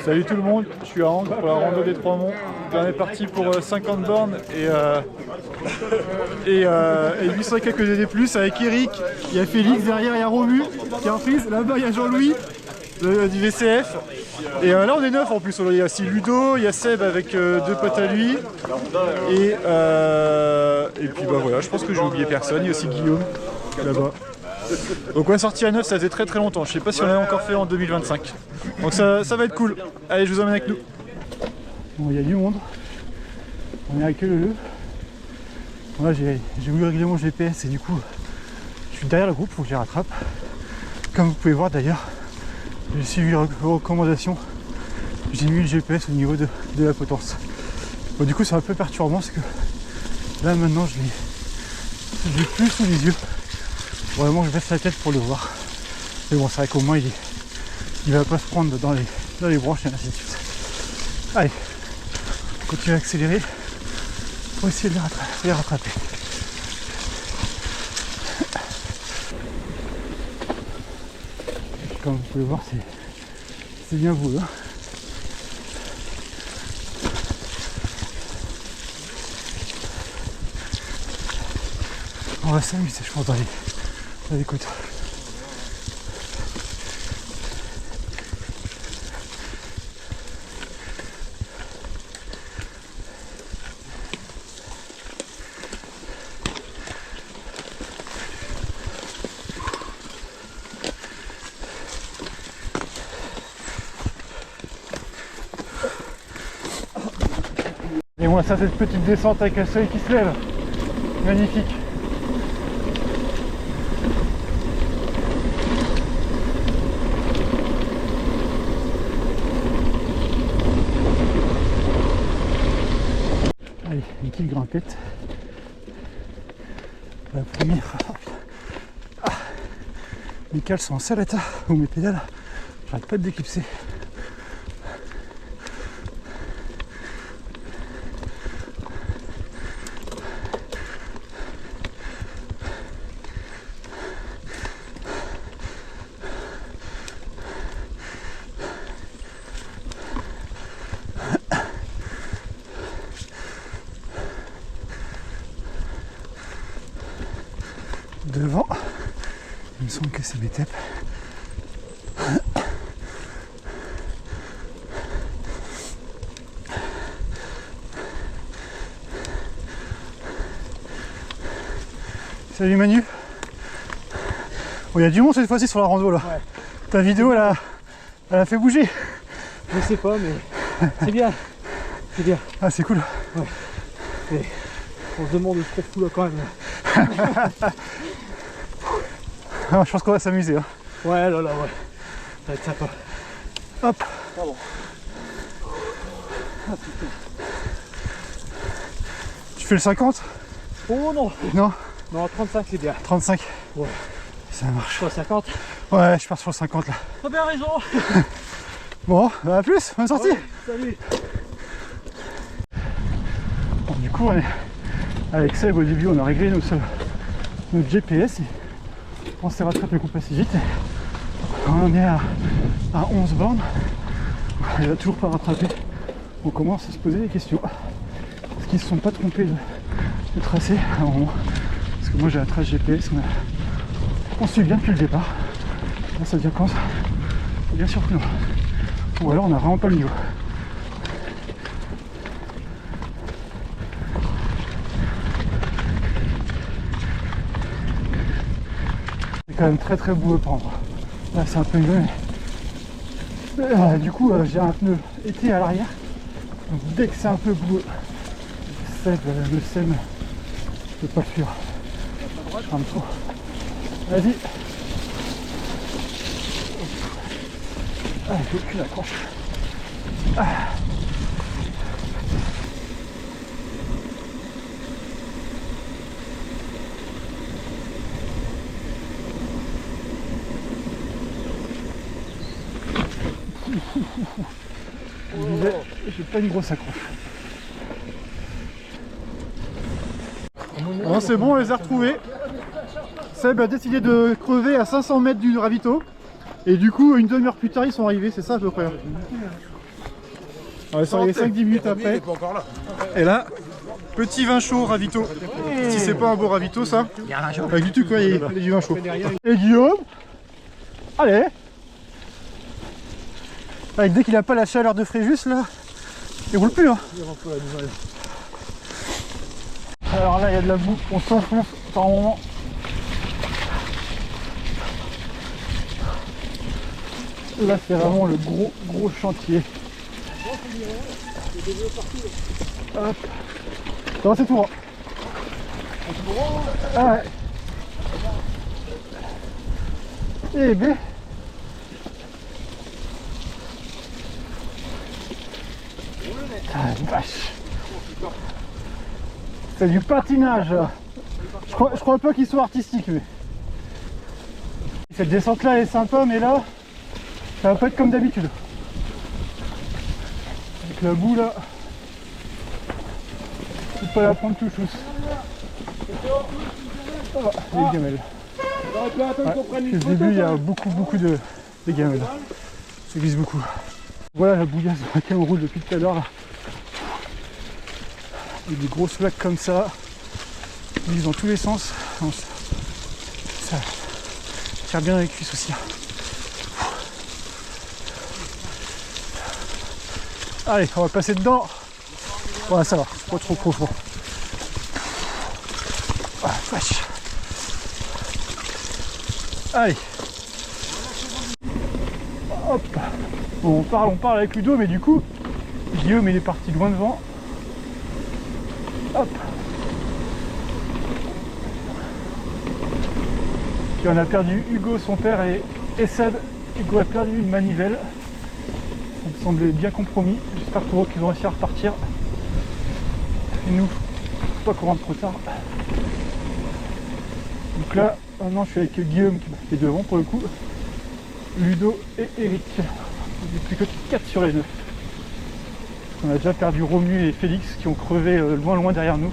Salut tout le monde, je suis à Angres pour la rando des Trois Monts. On est parti pour 50 bornes et 800 et quelques DD+, avec Eric, il y a Félix, derrière il y a Romu qui est en prise, là-bas il y a Jean-Louis du VCF. Et là on est 9 en plus, il y a aussi Ludo, il y a Seb avec 2 potes à lui. Et puis bah voilà, je pense que j'ai oublié personne, il y a aussi Guillaume là-bas. Donc on est sorti à 9, ça faisait très très longtemps, je sais pas si on l'avait encore fait en 2025. Donc ça va être cool. Allez, je vous emmène avec nous. Bon, il y a du monde. On est avec le. Moi j'ai voulu régler mon GPS et du coup je suis derrière le groupe, faut que j'y rattrape. Comme vous pouvez voir d'ailleurs, j'ai suivi les recommandations. J'ai mis le GPS au niveau de la potence. Bon, du coup c'est un peu perturbant parce que là maintenant je l'ai plus sous les yeux. Vraiment je baisse la tête pour le voir. Mais bon, c'est vrai qu'au moins il va pas se prendre dans les branches et ainsi de suite. Allez, on continue à accélérer pour essayer de les rattraper. Comme vous pouvez voir, c'est bien beau. Hein. On va s'amuser, je pense, dans les côtes. Et moi ça, cette petite descente avec le soleil qui se lève, magnifique. Allez, une petite grimpette. La première. Mes cales sont en sale état, ou mes pédales, j'arrête pas de déclipser. Devant, il me semble que c'est mes TEP. Salut Manu. Bon, il y a du monde cette fois-ci sur la rando là. Ouais. Ta vidéo elle a fait bouger. Je sais pas mais c'est bien. C'est bien. Ah c'est cool. Ouais. Et on se demande où se trouve tout là quand même. Ah, je pense qu'on va s'amuser. Hein. Ouais, là, ouais. Ça va être sympa. Hop. Ah bon. Ah, tu fais le 50? Oh non. Non. Non, 35 c'est bien. 35. Ouais. Ça marche. Toi 50? Ouais, je pars sur le 50 là. T'as bien raison. Bon, bah à plus, bonne sortie. Ouais, salut. Bon, du coup, avec Seb au début, on a réglé notre GPS. On s'est rattrapé le coup assez vite. On est à 11 bornes. Il va toujours pas rattraper. On commence à se poser des questions. Est-ce qu'ils ne se sont pas trompés de tracé à un moment? Parce que moi j'ai la trace GPS, on suit bien depuis le départ. Là ça devient quand ça? C'est bien surprenant. Ou alors on n'a vraiment pas le niveau. C'est quand même très très boueux par endroit. Là c'est un peu mieux. Du coup j'ai un pneu été à l'arrière. Donc dès que c'est un peu boueux, le sème, je peux pas fuir. Je rame trop. Vas-y. Ah, j'ai aucune accroche. Ah. J'ai pas une grosse accroche. Bon, c'est bon, on les a retrouvés. Seb a décidé de crever à 500 mètres du ravito. Et du coup, une demi-heure plus tard, ils sont arrivés, c'est ça à peu près. On va s'arriver 5-10 minutes après. Et là, petit vin chaud ravito. Si c'est pas un beau ravito ça. Avec du tout quoi, il y a du vin chaud. Et Guillaume, allez. Avec dès qu'il a pas la chaleur de Fréjus là, il roule plus hein. Alors là il y a de la boue, on s'enfonce par moment. Là c'est vraiment le gros chantier. Hop. Non c'est tout droit. Ah ouais. Eh ben. Ah vache. C'est du patinage. Je crois pas qu'il soit artistique mais. Cette descente là est sympa mais là ça va pas être comme d'habitude. Avec la boue là. Faut pas la prendre tout chousse. Oh, les gamelles. Ouais, depuis le début il y a beaucoup de gamelles. Ça glisse beaucoup. Voilà la bouillasse dans laquelle on roule depuis tout à l'heure là. Il y a des grosses lacs comme ça. Ils glissent dans tous les sens. Ça tire bien avec les cuisses aussi. Allez, on va passer dedans. Voilà, ça va, pas trop profond. Ah, vache. Allez. Hop. Bon, on parle avec Ludo, mais du coup, Guillaume il est parti loin devant. Hop. Puis on a perdu Hugo, son père, et Seb. Hugo a perdu une manivelle. Ça me semblait bien compromis. J'espère pour eux qu'ils vont réussir à repartir. Et nous, faut pas qu'on rentre trop tard. Donc là, maintenant je suis avec Guillaume qui est devant pour le coup. Ludo et Eric. Il n'y a plus que 4 sur les 9. On a déjà perdu Romu et Félix qui ont crevé loin derrière nous.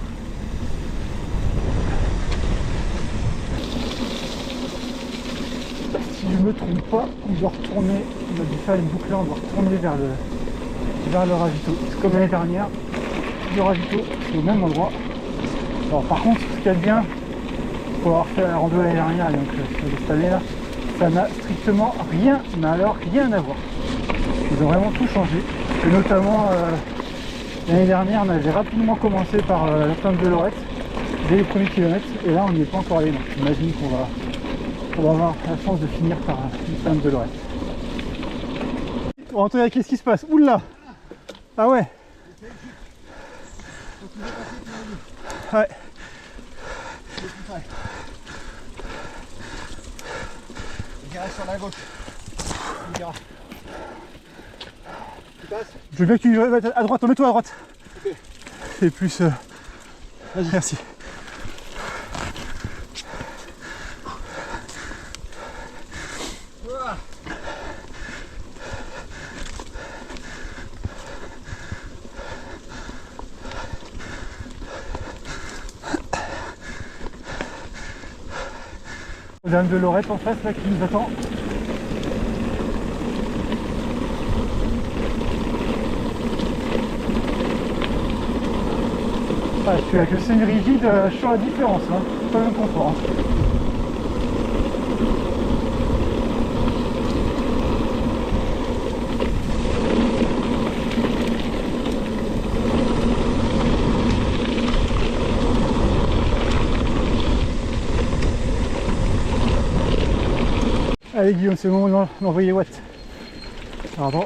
Si je me trompe pas, on doit retourner, on a dû faire une boucle là, on doit retourner vers le ravito. C'est comme l'année dernière, le ravito c'est au même endroit. Alors par contre, ce qu'il y a de bien, pour avoir fait la rando l'année dernière, donc cette année là, ça n'a strictement rien, mais alors rien à voir. Ils ont vraiment tout changé. Et notamment l'année dernière, on avait rapidement commencé par la plainte de Lorette, dès les premiers kilomètres, et là on n'y est pas encore allé. Donc j'imagine qu'on va avoir la chance de finir par une plainte de Lorette. Antoine, qu'est-ce qui se passe? Oula! Ah ouais! Ouais. Sur la gauche. Je veux bien que tu vas à droite, mets-toi à droite. Okay. C'est plus. Merci. Dame de Lorette en face là qui nous attend. Ah, je suis avec le semi-rigide, je sens la différence, hein. Pas le même confort. Hein. Allez Guillaume, c'est le moment d'envoyer Watt. Pardon.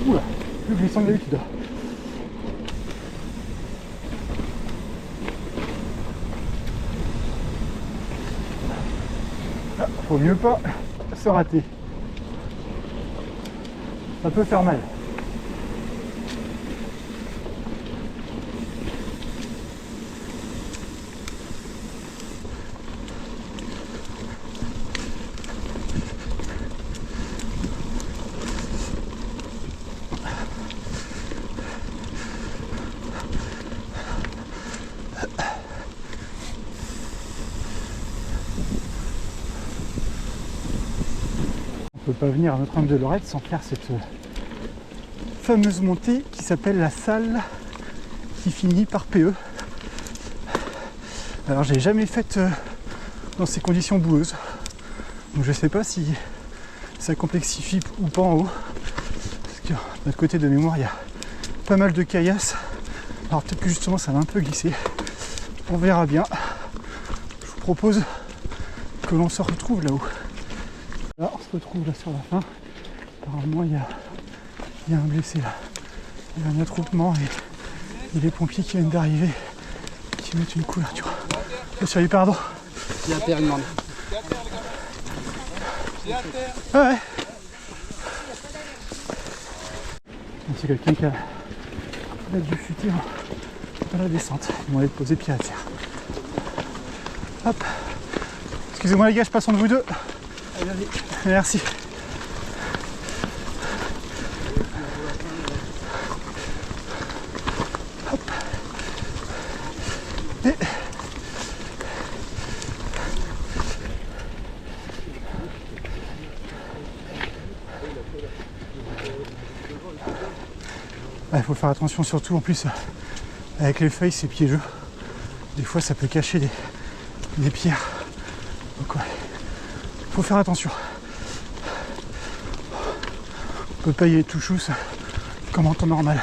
Oula, plus glissant que d'habitude. Ah, faut mieux pas se rater. Ça peut faire mal. peut pas venir à Notre-Dame de Lorette sans faire cette fameuse montée qui s'appelle la salle qui finit par PE. Alors je l'ai jamais faite dans ces conditions boueuses, donc je sais pas si ça complexifie ou pas en haut, parce que de notre côté de mémoire il y a pas mal de caillasses, alors peut-être que justement ça va un peu glisser, on verra bien. Je vous propose que l'on se retrouve là-haut. Là on se retrouve là sur la fin, apparemment il y a un blessé là, il y a un attroupement et les pompiers qui viennent d'arriver qui mettent une couverture. Salut, pardon. Il y a terre, il demande. Ah ouais. C'est quelqu'un qui a dû chuter dans la descente. Ils m'ont allé poser pied à terre. Hop. Excusez-moi les gars, je passe entre vous deux. Allez. Merci. Hop. Et... il faut faire attention surtout en plus avec les feuilles, c'est piégeux. Des fois ça peut cacher des pierres. Donc ouais, faut faire attention. On peut pas y aller tout chousse comme en temps normal.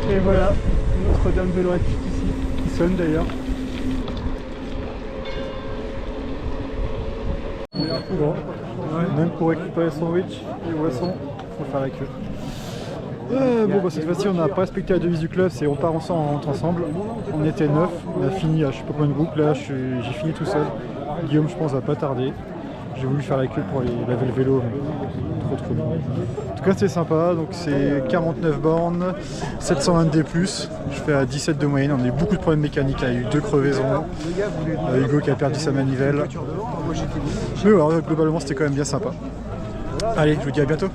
Et voilà, Notre-Dame de Lorette ici, qui sonne d'ailleurs. Bon, même pour récupérer le sandwich et boissons, il faut faire la queue. Bon bah cette fois-ci on n'a pas respecté la devise du club, c'est on part ensemble, on rentre ensemble. On était 9, on a fini à je sais pas combien de groupes, là j'ai fini tout seul. Guillaume je pense va pas tarder. J'ai voulu faire la queue pour aller laver le vélo, mais trop long. En tout cas c'était sympa, donc c'est 49 bornes, 720 D+, je fais à 17 de moyenne, on a eu beaucoup de problèmes mécaniques, il y a eu 2 crevaisons, Hugo qui a perdu sa manivelle. Mais voilà, globalement c'était quand même bien sympa. Allez, je vous dis à bientôt.